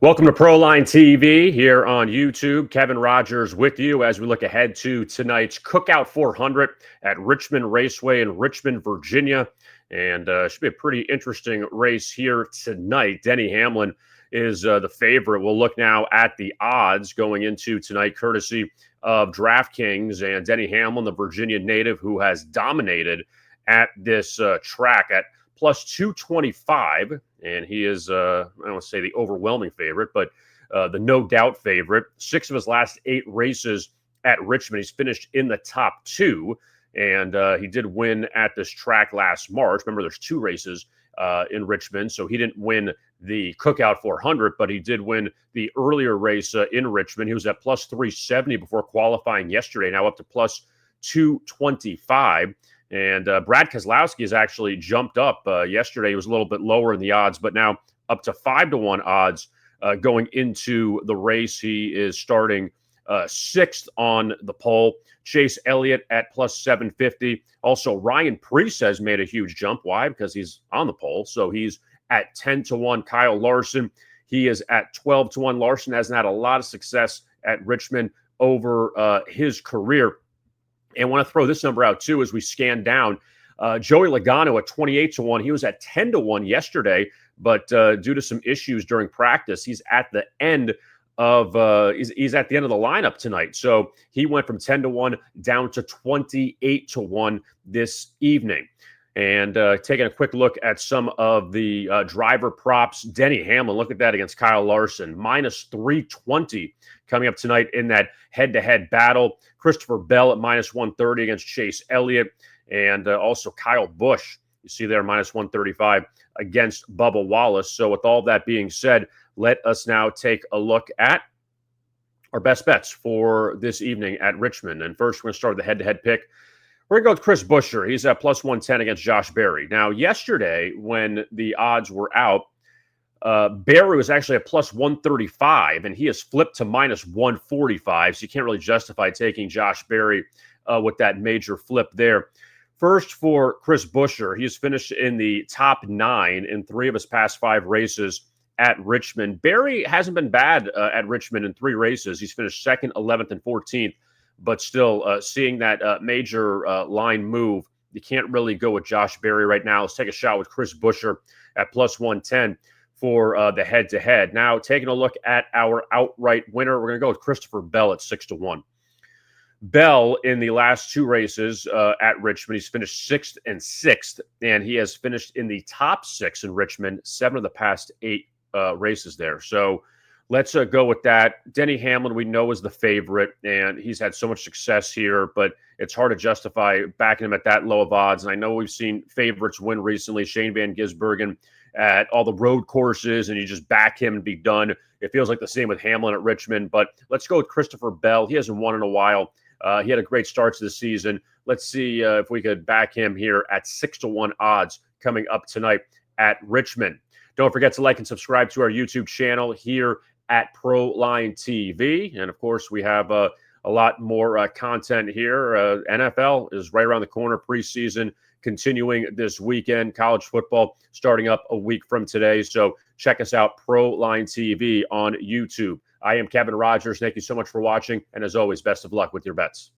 Welcome to Proline TV here on YouTube. Kevin Rogers with you as we look ahead to tonight's Cookout 400 at Richmond Raceway in Richmond, Virginia. And should be a pretty interesting race here tonight. Denny Hamlin is the favorite. We'll look now at the odds going into tonight, courtesy of DraftKings. And Denny Hamlin, the Virginia native who has dominated at this track at plus 225, and he is, I don't want to say the overwhelming favorite, but the no doubt favorite. 6 of his last 8 races at Richmond, he's finished in the top 2, and he did win at this track last March. Remember, there's 2 races in Richmond, so he didn't win the Cookout 400, but he did win the earlier race in Richmond. He was at plus 370 before qualifying yesterday, now up to plus 225. And Brad Keselowski has actually jumped up. Yesterday, he was a little bit lower in the odds, but now up to 5-1 odds going into the race. He is starting 6th on the pole. Chase Elliott at plus 750. Also, Ryan Preece has made a huge jump. Why? Because he's on the pole. So he's at 10-1. Kyle Larson, he is at 12-1. Larson hasn't had a lot of success at Richmond over his career. And I want to throw this number out, too, as we scan down. Joey Logano at 28-1. He was at 10-1 yesterday, but due to some issues during practice, he's at the end of he's at the end of the lineup tonight. So he went from 10-1 down to 28-1 this evening. And taking a quick look at some of the driver props, Denny Hamlin, look at that against Kyle Larson, minus 320 coming up tonight in that head-to-head battle. Christopher Bell at minus 130 against Chase Elliott, and also Kyle Busch, you see there, minus 135 against Bubba Wallace. So with all that being said, let us now take a look at our best bets for this evening at Richmond. And first, we're going to start with the head-to-head pick. We're going to go with Chris Buescher. He's at plus 110 against Josh Berry. Now, yesterday, when the odds were out, Berry was actually at plus 135, and he has flipped to minus 145, so you can't really justify taking Josh Berry with that major flip there. First, for Chris Buescher, he has finished in the top 9 in 3 of his past 5 races at Richmond. Berry hasn't been bad at Richmond in 3 races. He's finished 2nd, 11th, and 14th. But still, seeing that major line move, you can't really go with Josh Berry right now. Let's take a shot with Chris Buescher at plus 110 for the head-to-head. Now, taking a look at our outright winner, we're going to go with Christopher Bell at 6-1. Bell, in the last 2 races at Richmond, he's finished 6th and 6th, and he has finished in the top 6 in Richmond, 7 of the past 8 races there. So let's go with that. Denny Hamlin, we know, is the favorite, and he's had so much success here, but it's hard to justify backing him at that low of odds. And I know we've seen favorites win recently, Shane Van Gisbergen at all the road courses, and you just back him and be done. It feels like the same with Hamlin at Richmond, but let's go with Christopher Bell. He hasn't won in a while. He had a great start to the season. Let's see if we could back him here at 6-1 odds coming up tonight at Richmond. Don't forget to like and subscribe to our YouTube channel here at Proline TV. And, of course, we have a lot more content here. NFL is right around the corner, preseason continuing this weekend, college football starting up a week from today. So check us out, Proline TV on YouTube. I am Kevin Rogers. Thank you so much for watching. And as always, best of luck with your bets.